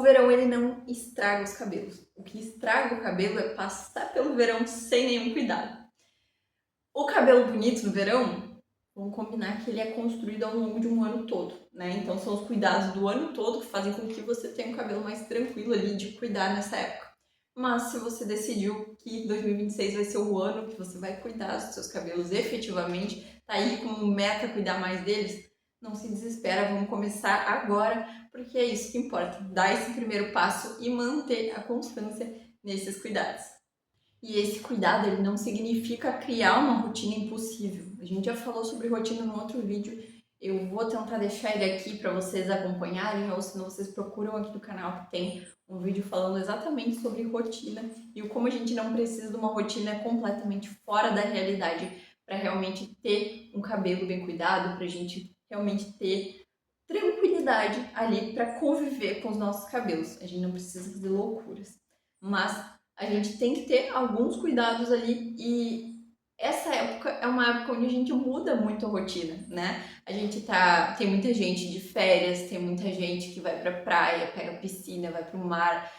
verão, ele não estraga os cabelos. O que estraga o cabelo é passar pelo verão sem nenhum cuidado. O cabelo bonito no verão, vamos combinar que ele é construído ao longo de um ano todo, né? Então são os cuidados do ano todo que fazem com que você tenha um cabelo mais tranquilo ali de cuidar nessa época. Mas se você decidiu que 2026 vai ser o ano que você vai cuidar dos seus cabelos efetivamente, tá aí como meta cuidar mais deles, não se desespera, vamos começar agora, porque é isso que importa, dar esse primeiro passo e manter a constância nesses cuidados. E esse cuidado, ele não significa criar uma rotina impossível. A gente já falou sobre rotina no outro vídeo, eu vou tentar deixar ele aqui para vocês acompanharem, ou se não, vocês procuram aqui no canal que tem um vídeo falando exatamente sobre rotina e o como a gente não precisa de uma rotina completamente fora da realidade para realmente ter um cabelo bem cuidado, para a gente realmente ter tranquilidade ali para conviver com os nossos cabelos. A gente não precisa fazer loucuras, mas a gente tem que ter alguns cuidados ali e essa época é uma época onde a gente muda muito a rotina, né? A gente tem muita gente de férias, tem muita gente que vai pra praia, pega piscina, vai pro mar,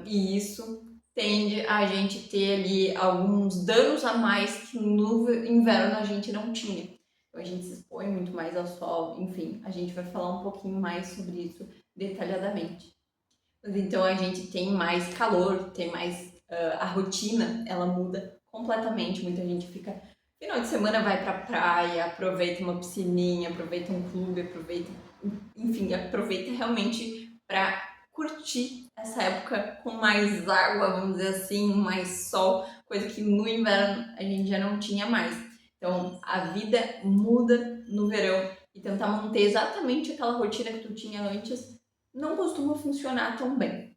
e isso tende a gente ter ali alguns danos a mais que no inverno a gente não tinha. Então a gente se expõe muito mais ao sol, enfim, a gente vai falar um pouquinho mais sobre isso detalhadamente. Então a gente tem mais calor, tem mais a rotina, ela muda completamente. Muita gente fica final de semana vai pra praia, aproveita uma piscininha, aproveita um clube, aproveita, enfim, aproveita realmente para curtir essa época com mais água, vamos dizer assim, mais sol, coisa que no inverno a gente já não tinha mais. Então a vida muda no verão e tentar manter exatamente aquela rotina que tu tinha antes não costuma funcionar tão bem.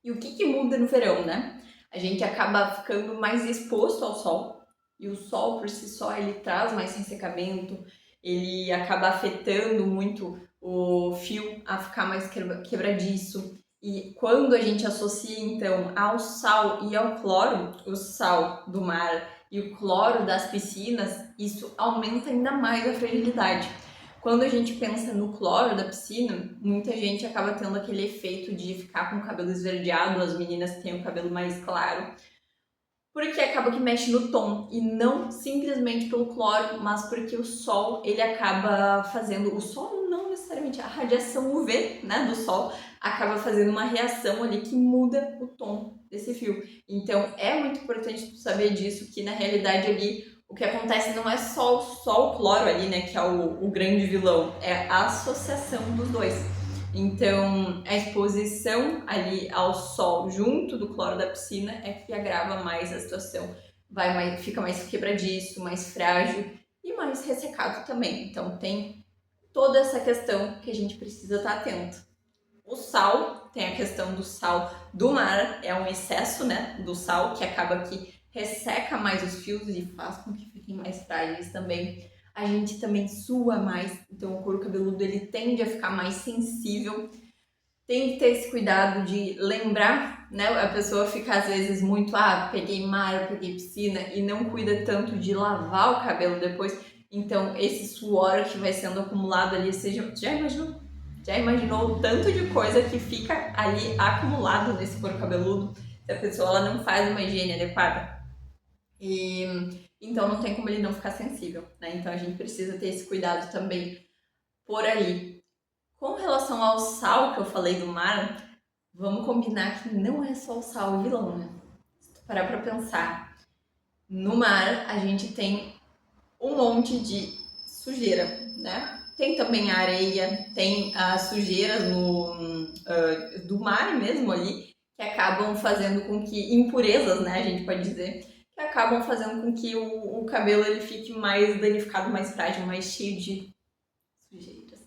E o que muda no verão, né? A gente acaba ficando mais exposto ao sol, e o sol por si só ele traz mais ressecamento, ele acaba afetando muito o fio a ficar mais quebradiço. E quando a gente associa então ao sal e ao cloro, o sal do mar e o cloro das piscinas, isso aumenta ainda mais a fragilidade. Quando a gente pensa no cloro da piscina, muita gente acaba tendo aquele efeito de ficar com o cabelo esverdeado, as meninas que têm o cabelo mais claro, porque acaba que mexe no tom e não simplesmente pelo cloro, mas porque o sol ele acaba fazendo, o sol não necessariamente, a radiação UV, né, do sol acaba fazendo uma reação ali que muda o tom desse fio. Então é muito importante tu saber disso, que na realidade ali o que acontece não é só o cloro ali, né, que é o grande vilão, é a associação dos dois. Então, a exposição ali ao sol junto do cloro da piscina é que agrava mais a situação. Fica mais quebradiço, mais frágil e mais ressecado também. Então, tem toda essa questão que a gente precisa estar atento. O sal, tem a questão do sal do mar, é um excesso, né, do sal que acaba que resseca mais os fios e faz com que fiquem mais frágeis também. A gente também sua mais, então o couro cabeludo ele tende a ficar mais sensível. Tem que ter esse cuidado de lembrar, né? A pessoa fica às vezes muito, peguei mar, peguei piscina e não cuida tanto de lavar o cabelo depois. Então esse suor que vai sendo acumulado ali, já imaginou o tanto de coisa que fica ali acumulado nesse couro cabeludo se a pessoa ela não faz uma higiene adequada? E então não tem como ele não ficar sensível, né? Então a gente precisa ter esse cuidado também por ali. Com relação ao sal que eu falei do mar, vamos combinar que não é só o sal o vilão, né? Se tu parar pra pensar, no mar a gente tem um monte de sujeira, né? Tem também a areia, tem as sujeiras do mar mesmo ali, que acabam fazendo com que, impurezas, né, a gente pode dizer, que acabam fazendo com que o cabelo ele fique mais danificado, mais frágil, mais cheio de sujeiras,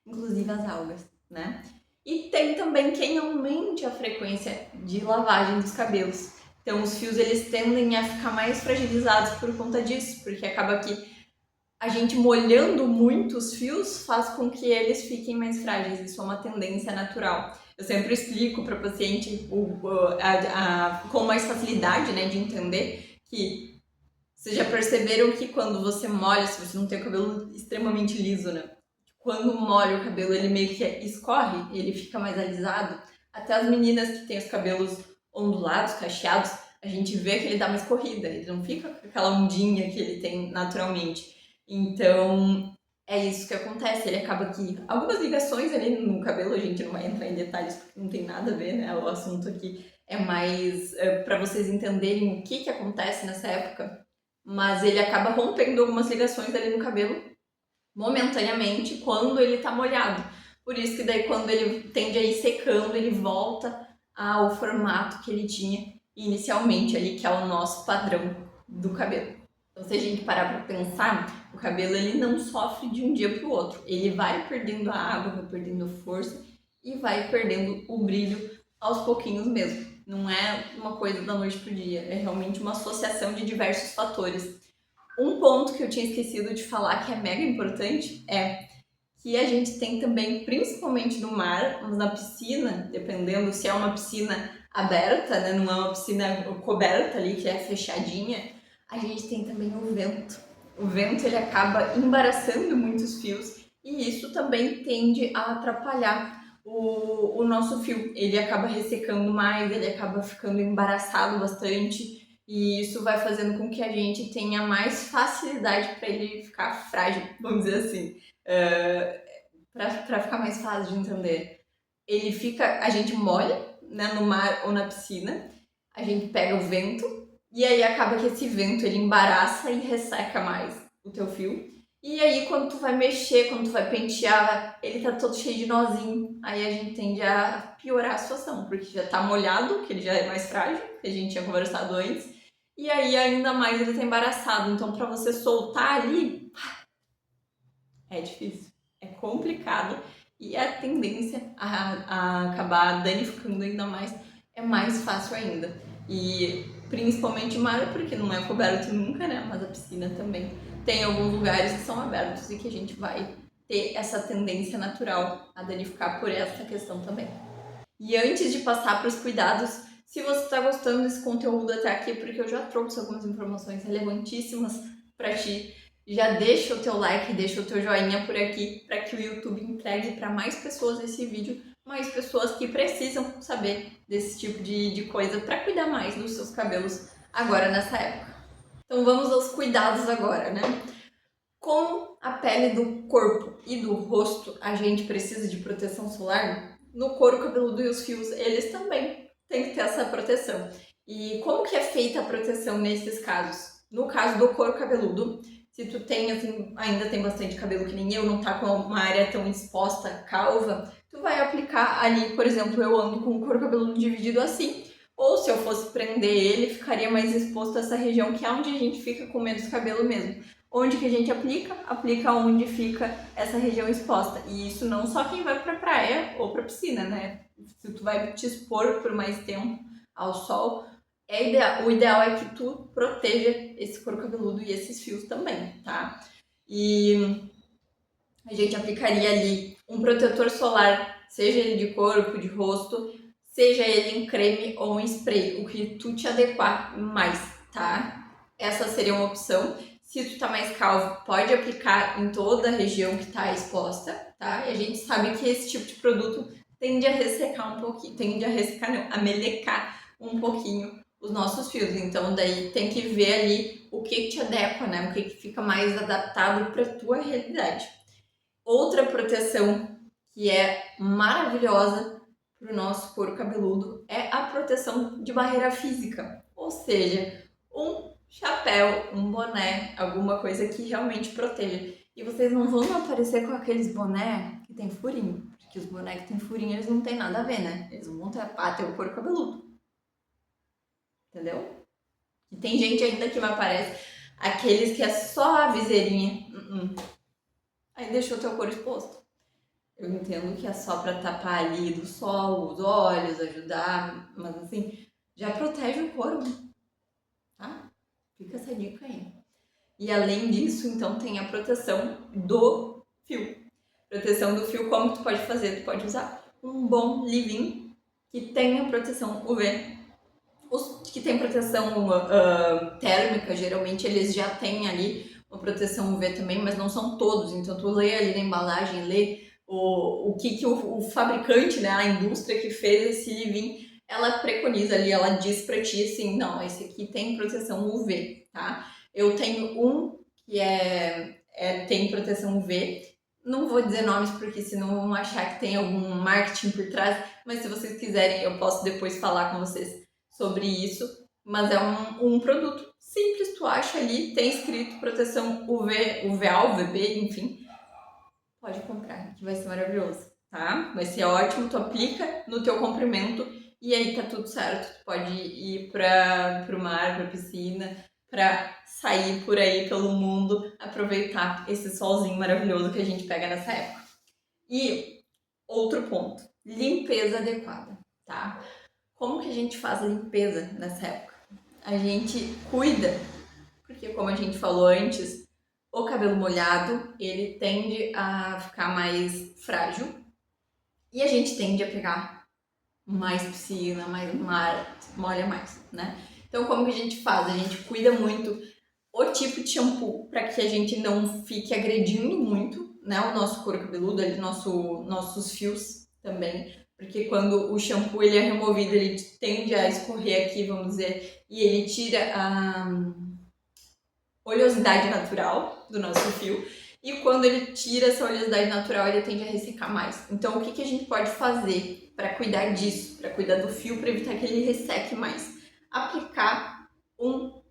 inclusive as algas, né? E tem também quem aumente a frequência de lavagem dos cabelos. Então os fios eles tendem a ficar mais fragilizados por conta disso, porque acaba que a gente molhando muito os fios faz com que eles fiquem mais frágeis. Isso é uma tendência natural. Eu sempre explico para o paciente com mais facilidade, né, de entender que vocês já perceberam que quando você molha, se você não tem o cabelo extremamente liso, né, quando molha o cabelo ele meio que escorre, ele fica mais alisado. Até as meninas que têm os cabelos ondulados, cacheados, a gente vê que ele dá uma escorrida, ele não fica com aquela ondinha que ele tem naturalmente. Então, é isso que acontece, ele acaba que algumas ligações ali no cabelo, a gente não vai entrar em detalhes porque não tem nada a ver, né? O assunto aqui é mais para vocês entenderem o que acontece nessa época, mas ele acaba rompendo algumas ligações ali no cabelo momentaneamente quando ele tá molhado. Por isso que daí quando ele tende a ir secando, ele volta ao formato que ele tinha inicialmente ali, que é o nosso padrão do cabelo. Então, se a gente parar para pensar, o cabelo ele não sofre de um dia para o outro. Ele vai perdendo a água, vai perdendo força e vai perdendo o brilho aos pouquinhos mesmo. Não é uma coisa da noite pro dia, é realmente uma associação de diversos fatores. Um ponto que eu tinha esquecido de falar que é mega importante é que a gente tem também, principalmente no mar, mas na piscina, dependendo se é uma piscina aberta, né, não é uma piscina coberta ali, que é fechadinha, a gente tem também o vento. O vento ele acaba embaraçando muitos fios e isso também tende a atrapalhar o nosso fio. Ele acaba ressecando mais, ele acaba ficando embaraçado bastante e isso vai fazendo com que a gente tenha mais facilidade para ele ficar frágil, vamos dizer assim. Para ficar mais fácil de entender. Ele fica, a gente molha, né, no mar ou na piscina, a gente pega o vento e aí acaba que esse vento ele embaraça e resseca mais o teu fio. E aí quando tu vai mexer, quando tu vai pentear, ele tá todo cheio de nozinho. Aí a gente tende a piorar a situação, porque já tá molhado, que ele já é mais frágil, que a gente tinha conversado antes. E aí ainda mais ele tá embaraçado. Então para você soltar ali, é difícil. É complicado e a tendência a acabar danificando ainda mais é mais fácil ainda. E principalmente mar, porque não é coberto nunca, né? Mas a piscina também tem alguns lugares que são abertos e que a gente vai ter essa tendência natural a danificar por essa questão também. E antes de passar para os cuidados, se você está gostando desse conteúdo até aqui, porque eu já trouxe algumas informações relevantíssimas para ti, já deixa o teu like, deixa o teu joinha por aqui para que o YouTube entregue para mais pessoas esse vídeo, mais pessoas que precisam saber desse tipo de coisa para cuidar mais dos seus cabelos agora nessa época. Então vamos aos cuidados agora, né? Com a pele do corpo e do rosto, a gente precisa de proteção solar. No couro cabeludo e os fios, eles também têm que ter essa proteção. E como que é feita a proteção nesses casos? No caso do couro cabeludo, se tu tem, assim, ainda tem bastante cabelo que nem eu, não tá com uma área tão exposta, calva, tu vai aplicar ali, por exemplo, eu ando com o couro cabeludo dividido assim, ou se eu fosse prender ele, ficaria mais exposto a essa região que é onde a gente fica com menos cabelo mesmo. Onde que a gente aplica? Aplica onde fica essa região exposta. E isso não só quem vai pra praia ou pra piscina, né? Se tu vai te expor por mais tempo ao sol, o ideal é que tu proteja esse couro cabeludo e esses fios também, tá? E a gente aplicaria ali um protetor solar, seja ele de corpo, de rosto, seja ele em creme ou em spray, o que tu te adequar mais, tá? Essa seria uma opção. Se tu tá mais calvo, pode aplicar em toda a região que tá exposta, tá? E a gente sabe que esse tipo de produto tende a ressecar um pouquinho, a melecar um pouquinho os nossos fios. Então daí tem que ver ali o que te adequa, né? O que fica mais adaptado para tua realidade. Outra proteção que é maravilhosa para o nosso couro cabeludo é a proteção de barreira física, ou seja, um chapéu, um boné, alguma coisa que realmente proteja. E vocês não vão aparecer com aqueles boné que tem furinho, porque os bonés que tem furinho eles não tem nada a ver, né? Eles vão tapar teu couro cabeludo. Entendeu? E tem gente ainda que me aparece aqueles que é só a viseirinha. Aí deixou teu couro exposto. Eu entendo que é só pra tapar ali do sol, os olhos, ajudar, mas assim, já protege o couro, tá? Fica essa dica aí. E além disso, então, tem a proteção do fio. Proteção do fio, como tu pode fazer? Tu pode usar um bom leave-in que tenha proteção UV. Os que tem proteção térmica, geralmente eles já têm ali uma proteção UV também, mas não são todos. Então tu lê ali na embalagem, lê o que o fabricante, né, a indústria que fez esse leave-in, ela preconiza ali, ela diz pra ti assim, não, esse aqui tem proteção UV, tá? Eu tenho um que tem proteção UV, não vou dizer nomes porque senão vão achar que tem algum marketing por trás, mas se vocês quiserem eu posso depois falar com vocês sobre isso, mas é um produto simples, tu acha ali, tem escrito proteção UV, UVA, UVB, enfim, pode comprar, que vai ser maravilhoso, tá? Vai ser ótimo, tu aplica no teu comprimento e aí tá tudo certo. Tu pode ir pro mar, pra piscina, pra sair por aí pelo mundo, aproveitar esse solzinho maravilhoso que a gente pega nessa época. E outro ponto, limpeza adequada, tá? Como que a gente faz a limpeza nessa época? A gente cuida, porque como a gente falou antes, o cabelo molhado, ele tende a ficar mais frágil e a gente tende a pegar mais piscina, mais mar, molha mais, né? Então, como que a gente faz? A gente cuida muito o tipo de shampoo para que a gente não fique agredindo muito, né, o nosso couro cabeludo, ali, nossos fios também, porque quando o shampoo ele é removido, ele tende a escorrer aqui, vamos dizer, e ele tira a oleosidade natural do nosso fio. E quando ele tira essa oleosidade natural, ele tende a ressecar mais. Então, o que a gente pode fazer para cuidar disso, para cuidar do fio, para evitar que ele resseque mais? Aplicar um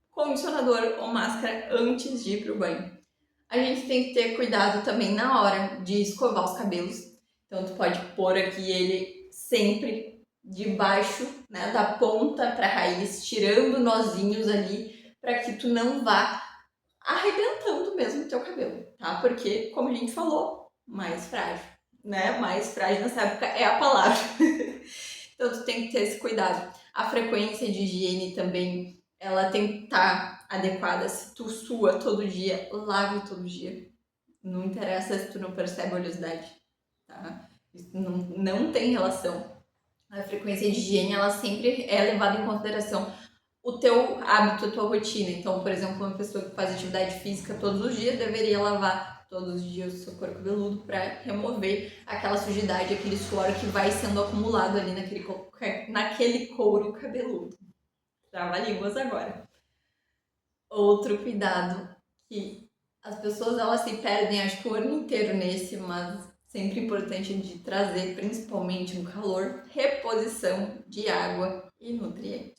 condicionador ou máscara antes de ir para o banho. A gente tem que ter cuidado também na hora de escovar os cabelos. Então, tu pode pôr aqui ele sempre de baixo, né, da ponta para a raiz, tirando nozinhos ali, para que tu não vá arrebentando mesmo o teu cabelo, tá? Porque, como a gente falou, mais frágil, né? Mais frágil nessa época é a palavra. Então, tu tem que ter esse cuidado. A frequência de higiene também, ela tem que estar adequada. Se tu sua todo dia, lave todo dia. Não interessa se tu não percebe a oleosidade, tá? Isso não tem relação. A frequência de higiene, ela sempre é levada em consideração o teu hábito, a tua rotina. Então, por exemplo, uma pessoa que faz atividade física todos os dias deveria lavar todos os dias o seu couro cabeludo para remover aquela sujidade, aquele suor que vai sendo acumulado ali naquele couro cabeludo. Trava-línguas agora. Outro cuidado que as pessoas elas se perdem, acho que o ano inteiro nesse, mas sempre importante de trazer, principalmente no calor, reposição de água e nutrientes.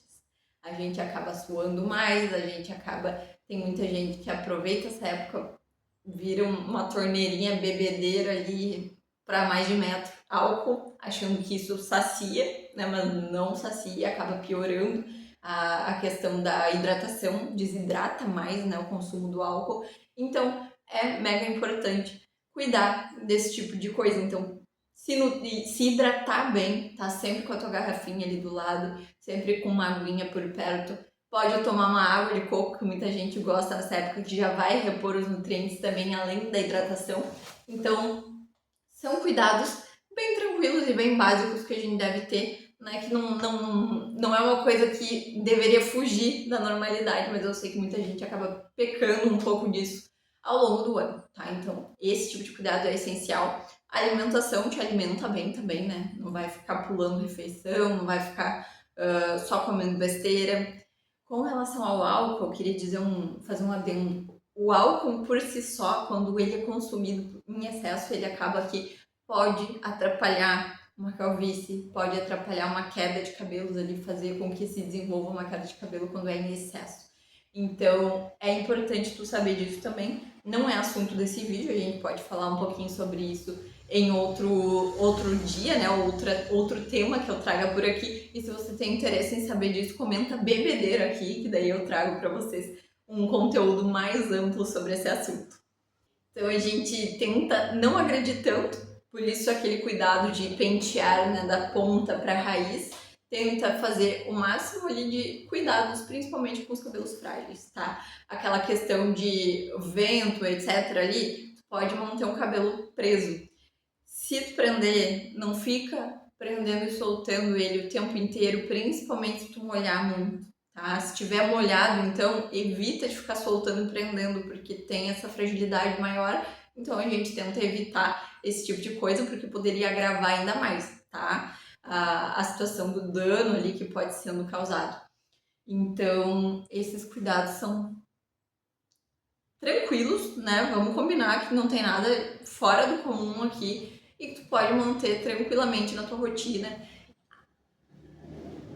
A gente acaba suando mais, a gente acaba... Tem muita gente que aproveita essa época, vira uma torneirinha bebedeira ali para mais de metro, álcool, achando que isso sacia, né? Mas não sacia, acaba piorando a questão da hidratação, desidrata mais, né, o consumo do álcool. Então, é mega importante cuidar desse tipo de coisa. Então, se hidratar bem, tá sempre com a tua garrafinha ali do lado, sempre com uma aguinha por perto. Pode tomar uma água de coco, que muita gente gosta nessa época, que já vai repor os nutrientes também, além da hidratação. Então, são cuidados bem tranquilos e bem básicos que a gente deve ter, né? Que não é uma coisa que deveria fugir da normalidade, mas eu sei que muita gente acaba pecando um pouco disso ao longo do ano, tá? Então, esse tipo de cuidado é essencial. A alimentação te alimenta bem também, né? Não vai ficar pulando refeição, não vai ficar só comendo besteira. Com relação ao álcool, eu queria fazer um adendo. O álcool por si só, quando ele é consumido em excesso, ele acaba que pode atrapalhar uma calvície, pode atrapalhar uma queda de cabelos ali, fazer com que se desenvolva uma queda de cabelo quando é em excesso. Então, é importante tu saber disso também. Não é assunto desse vídeo, a gente pode falar um pouquinho sobre isso em outro dia, né? Outro tema que eu traga por aqui. E se você tem interesse em saber disso, comenta bebedeira aqui, que daí eu trago para vocês um conteúdo mais amplo sobre esse assunto. Então a gente tenta não agredir tanto, por isso aquele cuidado de pentear, né, da ponta para a raiz, tenta fazer o máximo ali de cuidados, principalmente com os cabelos frágeis, tá? Aquela questão de vento, etc. ali, tu pode manter o cabelo preso. Se tu prender, não fica prendendo e soltando ele o tempo inteiro, principalmente se tu molhar muito, tá? Se tiver molhado, então evita de ficar soltando e prendendo, porque tem essa fragilidade maior. Então a gente tenta evitar esse tipo de coisa, porque poderia agravar ainda mais, tá? A situação do dano ali que pode sendo causado. Então, esses cuidados são tranquilos, né? Vamos combinar que não tem nada fora do comum aqui e que tu pode manter tranquilamente na tua rotina.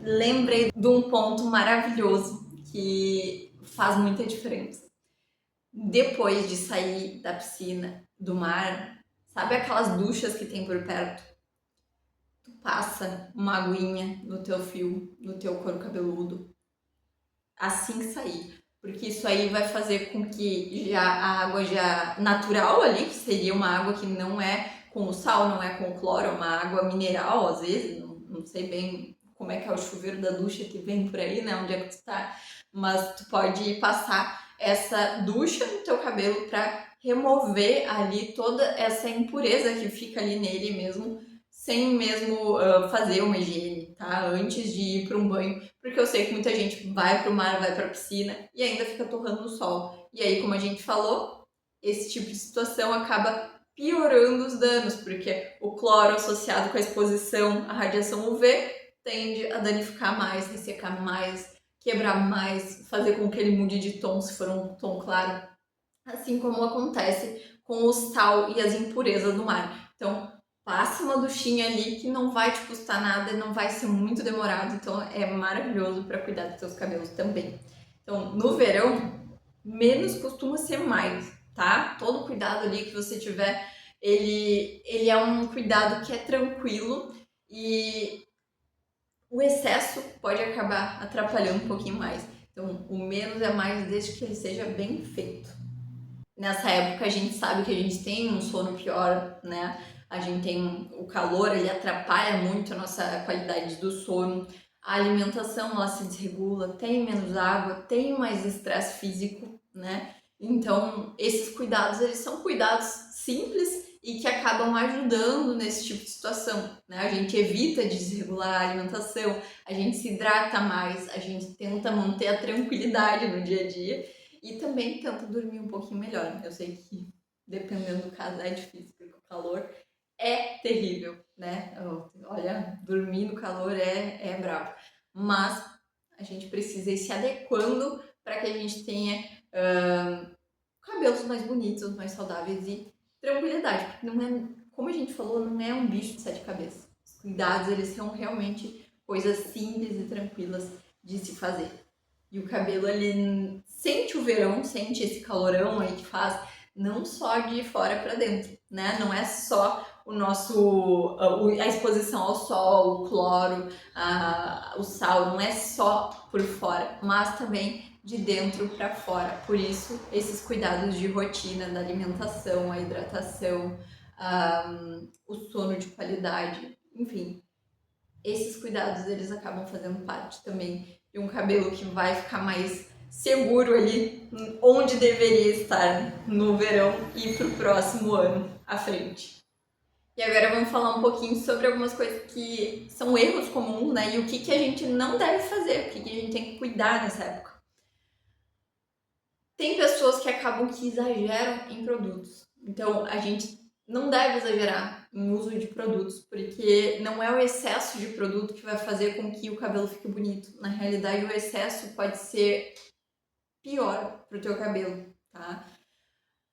Lembrei de um ponto maravilhoso que faz muita diferença. Depois de sair da piscina, do mar, sabe aquelas duchas que tem por perto? Tu passa uma aguinha no teu fio, no teu couro cabeludo, assim que sair. Porque isso aí vai fazer com que já a água já natural ali, que seria uma água que não é com o sal, não é com o cloro, é uma água mineral às vezes, não sei bem como é que é o chuveiro da ducha que vem por aí, né, onde é que tu tá, mas tu pode passar essa ducha no teu cabelo para remover ali toda essa impureza que fica ali nele mesmo, sem mesmo fazer uma higiene, tá? Antes de ir para um banho, porque eu sei que muita gente vai para o mar, vai para a piscina e ainda fica torrando no sol. E aí, como a gente falou, esse tipo de situação acaba piorando os danos, porque o cloro associado com a exposição à radiação UV tende a danificar mais, ressecar mais, quebrar mais, fazer com que ele mude de tom se for um tom claro, assim como acontece com o sal e as impurezas do mar. Então, passe uma duchinha ali que não vai te custar nada, não vai ser muito demorado, então é maravilhoso para cuidar dos seus cabelos também. Então, no verão, menos costuma ser mais, tá? Todo cuidado ali que você tiver, ele é um cuidado que é tranquilo e o excesso pode acabar atrapalhando um pouquinho mais. Então, o menos é mais desde que ele seja bem feito. Nessa época a gente sabe que a gente tem um sono pior, né? A gente tem o calor, ele atrapalha muito a nossa qualidade do sono. A alimentação ela se desregula, tem menos água, tem mais estresse físico, né? Então, esses cuidados, eles são cuidados simples e que acabam ajudando nesse tipo de situação, né? A gente evita desregular a alimentação, a gente se hidrata mais, a gente tenta manter a tranquilidade no dia a dia e também tenta dormir um pouquinho melhor. Eu sei que, dependendo do caso, é difícil, porque o calor é terrível, né? Olha, dormir no calor é brabo. Mas a gente precisa ir se adequando para que a gente tenha cabelos mais bonitos, mais saudáveis e tranquilidade. Porque não é, como a gente falou, não é um bicho de sete cabeças. Os cuidados, eles são realmente coisas simples e tranquilas de se fazer. E o cabelo, ele sente o verão, sente esse calorão aí que faz, não só de fora para dentro, né? Não é só o nosso, a exposição ao sol, o cloro, o sal, não é só por fora, mas também de dentro para fora. Por isso, esses cuidados de rotina, da alimentação, a hidratação, o sono de qualidade, enfim, esses cuidados eles acabam fazendo parte também de um cabelo que vai ficar mais seguro ali onde deveria estar no verão e para o próximo ano à frente. E agora vamos falar um pouquinho sobre algumas coisas que são erros comuns, né? E o que a gente não deve fazer, o que a gente tem que cuidar nessa época. Tem pessoas que acabam que exageram em produtos. Então, a gente não deve exagerar em uso de produtos, porque não é o excesso de produto que vai fazer com que o cabelo fique bonito. Na realidade, o excesso pode ser pior para o teu cabelo, tá?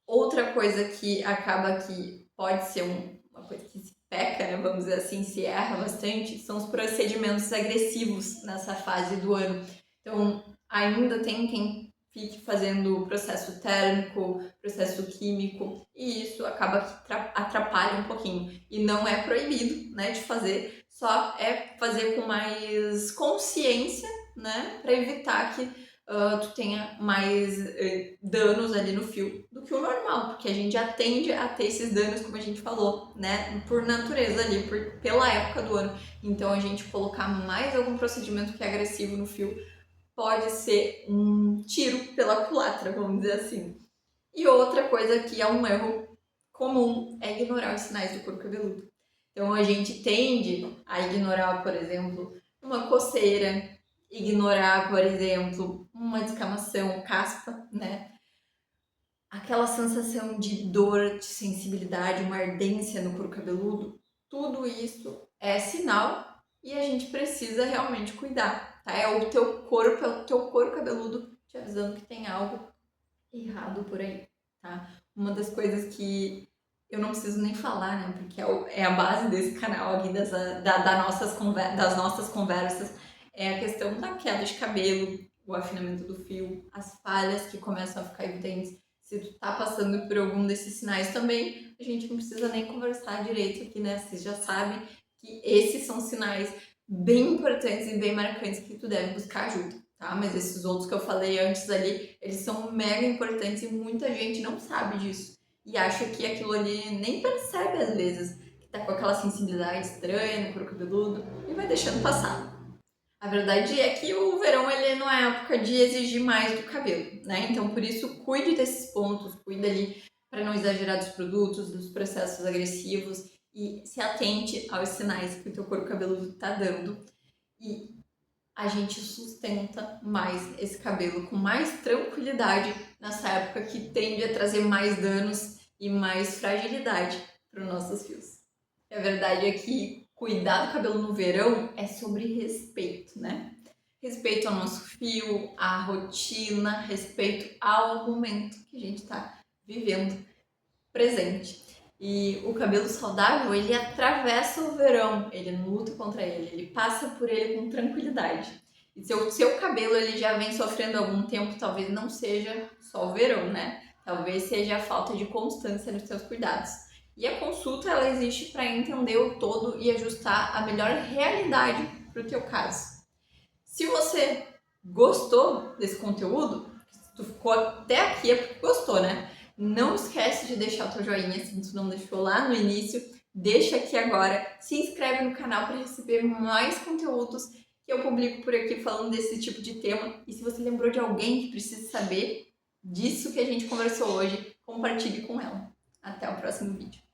Outra coisa que acaba que pode ser uma coisa que se peca, né, vamos dizer assim, se erra bastante, são os procedimentos agressivos nessa fase do ano. Então, ainda tem quem fique fazendo processo térmico, processo químico, e isso acaba que atrapalha um pouquinho. E não é proibido, né, de fazer, só é fazer com mais consciência, né, para evitar que tu tenha mais danos ali no fio do que o normal, porque a gente já tende a ter esses danos, como a gente falou, né, por natureza ali, pela época do ano. Então, a gente colocar mais algum procedimento que é agressivo no fio pode ser um tiro pela culatra, vamos dizer assim. E outra coisa que é um erro comum é ignorar os sinais do couro cabeludo. Então, a gente tende a ignorar, por exemplo, uma coceira, ignorar, por exemplo, uma descamação, caspa, né? Aquela sensação de dor, de sensibilidade, uma ardência no couro cabeludo, tudo isso é sinal e a gente precisa realmente cuidar, tá? É o teu corpo, é o teu couro cabeludo te avisando que tem algo errado por aí, tá? Uma das coisas que eu não preciso nem falar, né? Porque é a base desse canal aqui, das nossas conversas, é a questão da queda de cabelo, o afinamento do fio, as falhas que começam a ficar evidentes. Se tu tá passando por algum desses sinais também, a gente não precisa nem conversar direito aqui, né? Vocês já sabem que esses são sinais bem importantes e bem marcantes que tu deve buscar ajuda, tá? Mas esses outros que eu falei antes ali, eles são mega importantes e muita gente não sabe disso. E acha que aquilo ali nem percebe às vezes, que tá com aquela sensibilidade estranha no couro cabeludo e vai deixando passar. A verdade é que o verão ele não é época de exigir mais do cabelo, né? Então por isso cuide desses pontos, cuide ali para não exagerar dos produtos, dos processos agressivos e se atente aos sinais que o teu couro cabeludo está dando e a gente sustenta mais esse cabelo com mais tranquilidade nessa época que tende a trazer mais danos e mais fragilidade para os nossos fios. E a verdade é que cuidar do cabelo no verão é sobre respeito, né? Respeito ao nosso fio, à rotina, respeito ao momento que a gente está vivendo presente. E o cabelo saudável, ele atravessa o verão, ele não luta contra ele passa por ele com tranquilidade. E se o seu cabelo ele já vem sofrendo há algum tempo, talvez não seja só o verão, né? Talvez seja a falta de constância nos seus cuidados. E a consulta, ela existe para entender o todo e ajustar a melhor realidade para o teu caso. Se você gostou desse conteúdo, se tu ficou até aqui é porque gostou, né? Não esquece de deixar o teu joinha se tu não deixou lá no início. Deixa aqui agora, se inscreve no canal para receber mais conteúdos que eu publico por aqui falando desse tipo de tema. E se você lembrou de alguém que precisa saber disso que a gente conversou hoje, compartilhe com ela. Até o próximo vídeo.